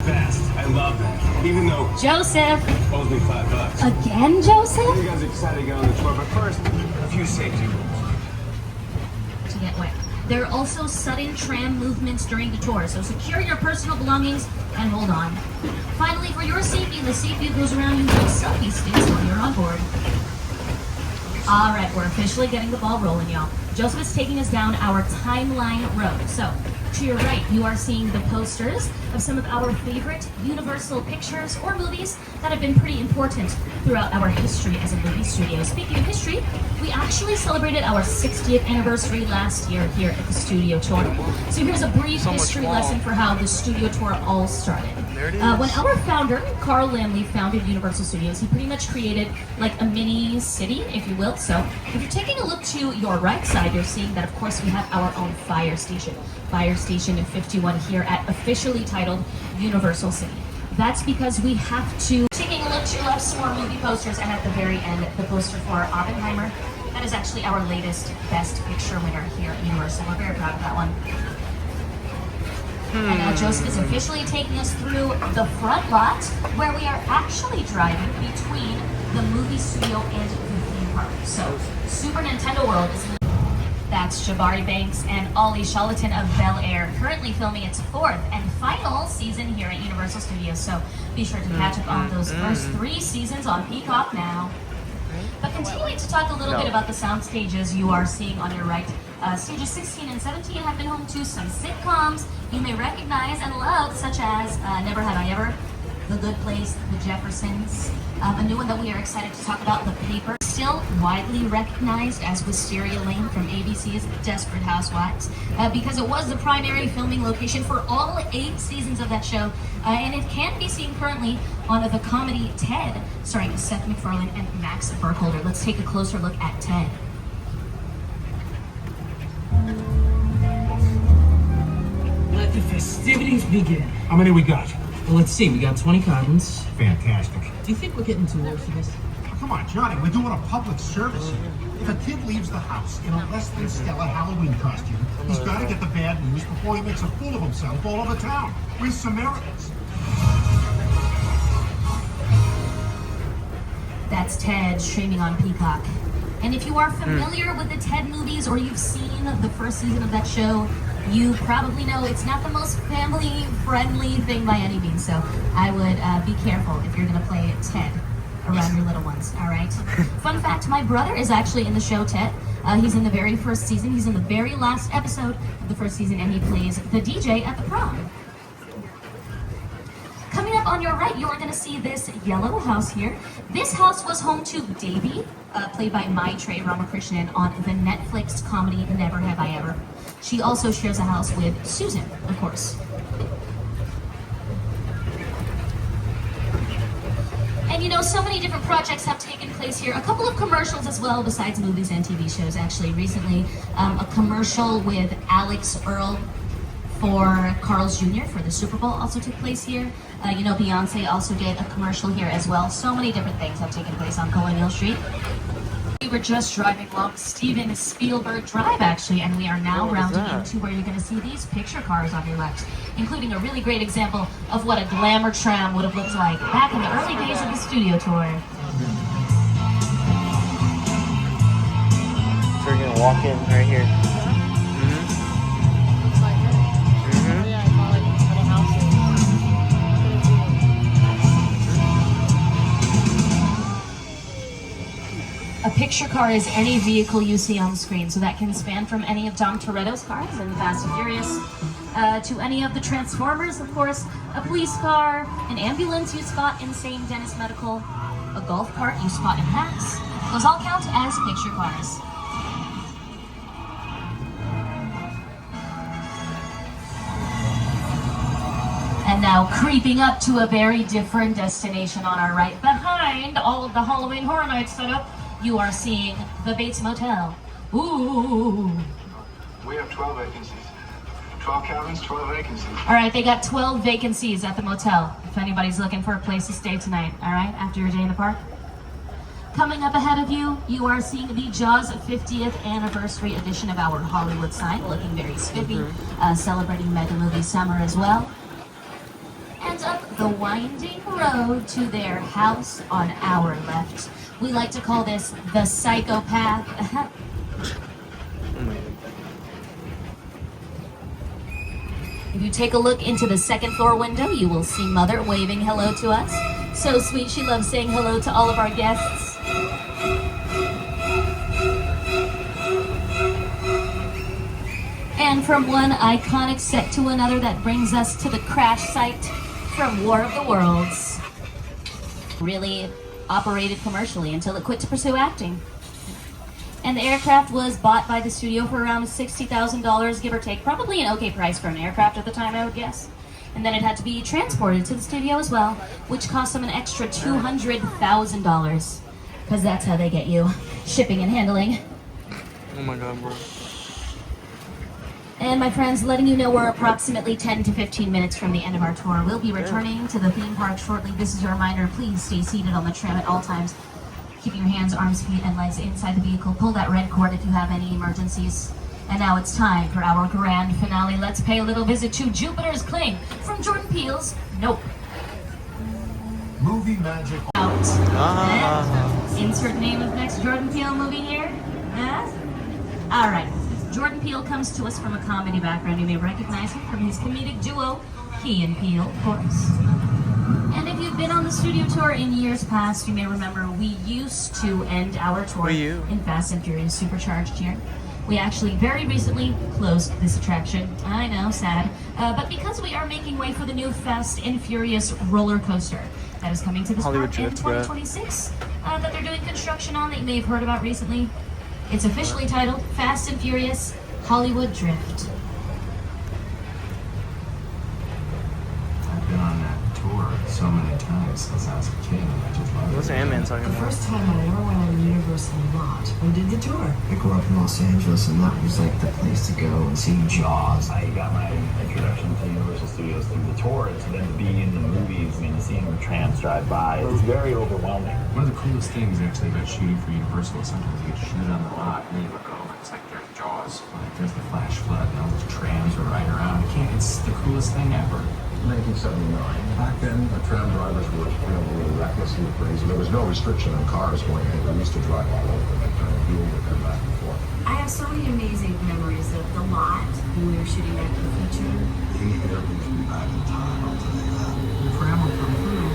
best. I love that. Even though Joseph! it owes me $5. Again, Joseph? You guys are excited to get on the tour, but first, a few safety rules. To get wet. There are also sudden tram movements during the tour, so secure your personal belongings and hold on. Finally, for your safety and the safety of those around you, no selfie sticks when you're on board. Alright, we're officially getting the ball rolling, y'all. Joseph is taking us down our timeline road. So, to your right, you are seeing the posters of some of our favorite Universal pictures or movies that have been pretty important throughout our history as a movie studio. Speaking of history, we actually celebrated our 60th anniversary last year here at the studio tour. So here's a brief history lesson for how the studio tour all started. When our founder, Carl Laemmle, founded Universal Studios, he pretty much created like a mini city, if you will. So if you're taking a look to your right side, you're seeing that, of course, we have our own fire station. Fire Station 51 here at officially titled Universal City. That's because we have to. Taking a look to your left, some more movie posters, and at the very end, the poster for Oppenheimer. That is actually our latest Best Picture winner here at Universal. We're very proud of that one. And now Joseph is officially taking us through the front lot, where we are actually driving between the movie studio and the theme park. So Super Nintendo World is in the. That's Jabari Banks and Ollie Charlatan of Bel Air, currently filming its 4th and final season here at Universal Studios. So be sure to catch up on those first 3 seasons on Peacock now. But continuing to talk a little bit about the sound stages you are seeing on your right, stages 16 and 17 have been home to some sitcoms you may recognize and love, such as Never Have I Ever, The Good Place, The Jeffersons, a new one that we are excited to talk about, The Paper. Still widely recognized as Wisteria Lane from ABC's Desperate Housewives, because it was the primary filming location for all 8 seasons of that show, and it can be seen currently on the comedy Ted, starring Seth MacFarlane and Max Burkholder. Let's take a closer look at Ted. Let the festivities begin. How many we got? Well, let's see. We got 20 cartons. Fantastic. Do you think we're getting too old for this? Come on, Johnny, we're doing a public service here. If a kid leaves the house in a less than stellar Halloween costume, he's got to get the bad news before he makes a fool of himself all over town. We're Samaritans. That's Ted, streaming on Peacock. And if you are familiar with the Ted movies, or you've seen the first season of that show, you probably know it's not the most family-friendly thing by any means. So I would be careful if you're going to play Ted around your little ones, all right? Fun fact, my brother is actually in the show Ted. He's in the very first season. He's in the very last episode of the first season, and he plays the DJ at the prom. Coming up on your right, you are going to see this yellow house here. This house was home to Davy, played by Maitrey Ramakrishnan on the Netflix comedy Never Have I Ever. She also shares a house with Susan, of course. And you know, so many different projects have taken place here. A couple of commercials as well, besides movies and TV shows. Actually, recently, a commercial with Alex Earl for Carl's Jr. for the Super Bowl also took place here. You know, Beyonce also did a commercial here as well. So many different things have taken place on Colonial Street. We were just driving along Steven Spielberg Drive, actually, and we are now rounding into where you're going to see these picture cars on your left, including a really great example of what a glamour tram would have looked like back in the early days of the studio tour. So we're gonna walk in right here. A picture car is any vehicle you see on screen, so that can span from any of Dom Toretto's cars in Fast and Furious to any of the Transformers, of course, a police car, an ambulance you spot in St. Dennis Medical, a golf cart you spot in Max. Those all count as picture cars. And now creeping up to a very different destination on our right, behind all of the Halloween Horror Nights setup, you are seeing the Bates Motel. Ooh. We have 12 vacancies. 12 cabins, 12 vacancies. All right, they got 12 vacancies at the motel, if anybody's looking for a place to stay tonight, all right, after your day in the park. Coming up ahead of you, you are seeing the Jaws 50th anniversary edition of our Hollywood sign, looking very spiffy, celebrating mega movie summer as well. and up the winding road to their house on our left. We like to call this the psychopath. If you take a look into the second floor window, you will see Mother waving hello to us. So sweet, she loves saying hello to all of our guests. And from one iconic set to another, that brings us to the crash site from War of the Worlds. Really operated commercially until it quit to pursue acting. And the aircraft was bought by the studio for around $60,000, give or take. Probably an okay price for an aircraft at the time, I would guess. And then it had to be transported to the studio as well, which cost them an extra $200,000. Because that's how they get you. Shipping and handling. Oh my god, bro. And my friends, letting you know we're approximately 10 to 15 minutes from the end of our tour. We'll be returning to the theme park shortly. This is your reminder. Please stay seated on the tram at all times. Keeping your hands, arms, feet, and legs inside the vehicle. Pull that red cord if you have any emergencies. And now it's time for our grand finale. Let's pay a little visit to Jupiter's Claim from Jordan Peele's Nope. Movie magic. Out. Insert name of next Jordan Peele movie here. All right. Jordan Peele comes to us from a comedy background. You may recognize him from his comedic duo, Key and Peele, of course. And if you've been on the studio tour in years past, you may remember we used to end our tour in Fast and Furious Supercharged here. We actually very recently closed this attraction. I know, sad. But because we are making way for the new Fast and Furious roller coaster that is coming to this Hollywood park in Drift, bro. 2026, that they're doing construction on that you may have heard about recently. It's officially titled Fast and Furious Hollywood Drift. I've been on that tour so many times since I was a kid, and I just love it. What's Ant-Man talking The about? first time I ever went on the Universal lot, we did the tour. I grew up in Los Angeles, and that was like the place to go and see Jaws. I got my introduction to Universal Studios through the tour, and so then to be in the movies, I mean, seeing the trams drive by, it's very overwhelming. One of the coolest things actually about shooting for Universal is sometimes you get to shoot on the lot, and then you look over, it's like there's Jaws, like there's the flash flood, and all those trams are riding around. It's the coolest thing ever. 1979. Back then, the tram drivers were really reckless and crazy. There was no restriction on cars going anywhere. We used to drive all over them and kind of duel with them back and forth. I have so many amazing memories of the lot when we were shooting that feature. Being here means to be back in time, I'll tell you that. The tram would come through,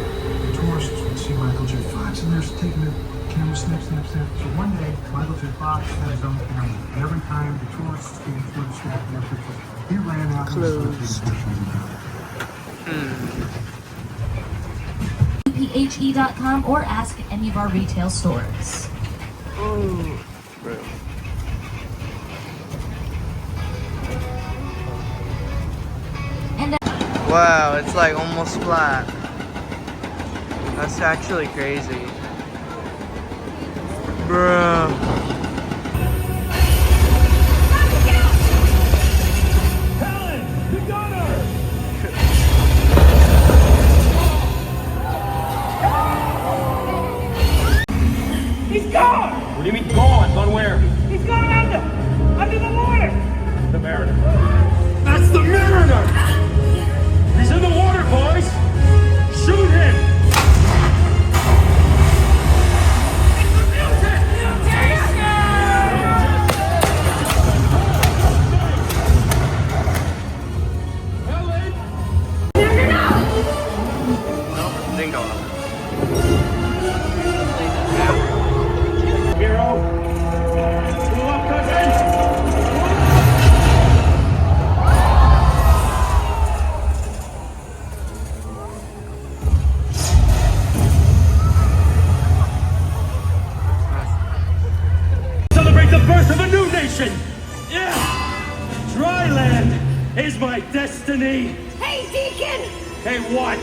the tourists would see Michael J. Fox, and they're taking the camera snap, snap, snap. So one day, Michael J. Fox had his own camera. And every time the tourists came through to snap their pictures, he ran out and started taking pictures of them. PHE.com or ask any of our retail stores. Ooh, bro. And Wow, it's like almost flat. That's actually crazy. Bro. What do you mean gone? Gone where? He's gone under the water. The Mariner. That's the Mariner! He's in the water, boys! Shoot him! Didn't go up. Hero! Pull up, cousin! Celebrate the birth of a new nation! Yeah! Dryland is my destiny! Hey, Deacon! Hey, what?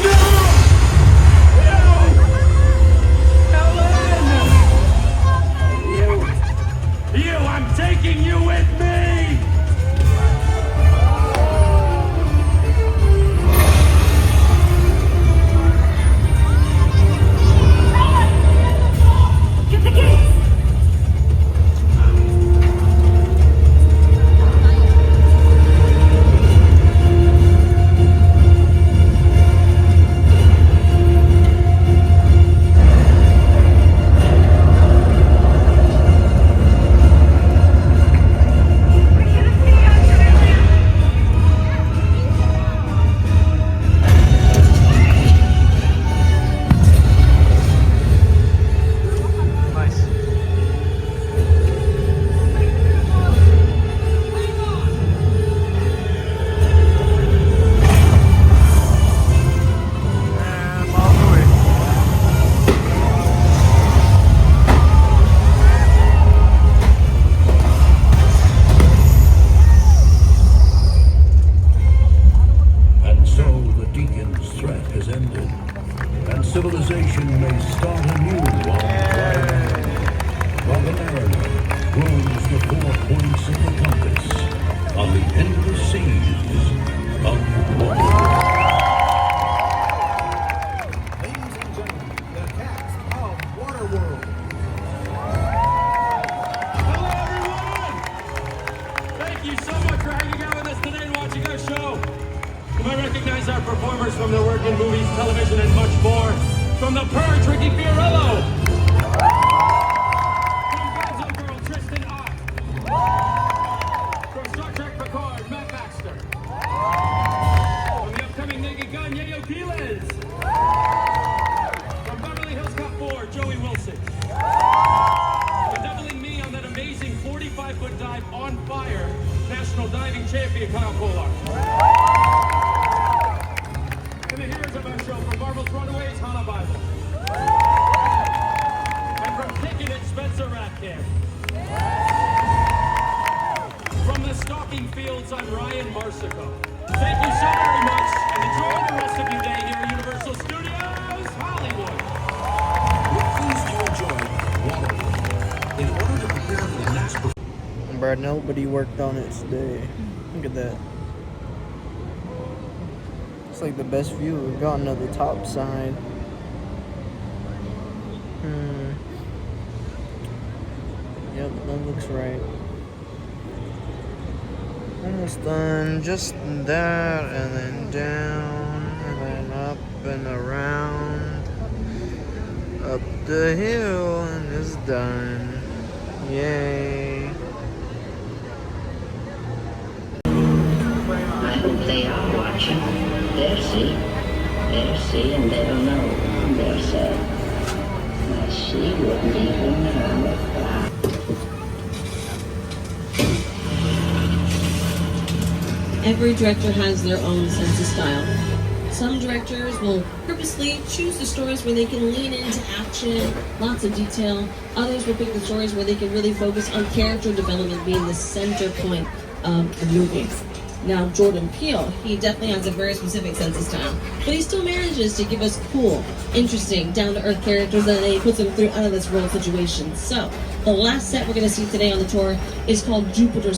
No! No! Helen! You, I'm taking you with me! Get the gates! civilization may start anew on Friday. While the mariner roams the 4 points of the compass on the endless seas of water. Ladies and gentlemen, the cast of Waterworld. Hello, everyone! Thank you so much for hanging out with us today and watching our show. You might recognize our performers from their work in movies, television, and much more. From The Purge, Ricky Fiorillo. From Gods of Girl, Tristan Ott. From Star Trek Picard, Matt Baxter. From the upcoming Naked Gun, Yayo Keelan. From Beverly Hills Cop 4, Joey Wilson. For doubling me on that amazing 45-foot dive on fire, national diving champion Kyle Kolar. And the heroes of our show, from Marvel's Runaways, Hannah Bible. And from Kicking It, Spencer Ratcliffe. From the Stalking Fields, I'm Ryan Marsico. Thank you so very much, and enjoy the rest of your day here at Universal Studios Hollywood. We're pleased you enjoyed Waterworld. In order to prepare for the next performance, Bro, nobody worked on it today. Look at that. It's like the best view we've gotten to the top side. Yep, that looks right. Almost done. Just that, and then down, and then up and around. Up the hill, and it's done. Yay. I hope they are watching. They'll see. They'll see and they'll know. They'll say, well, she wouldn't even know. Every director has their own sense of style. Some directors will purposely choose the stories where they can lean into action, lots of detail. Others will pick the stories where they can really focus on character development being the center point of the movie. Now, Jordan Peele, he definitely has a very specific sense of style, but he still manages to give us cool, interesting, down-to-earth characters, and then he puts them through out-of-this-world situations. So, the last set we're going to see today on the tour is called Jupiter's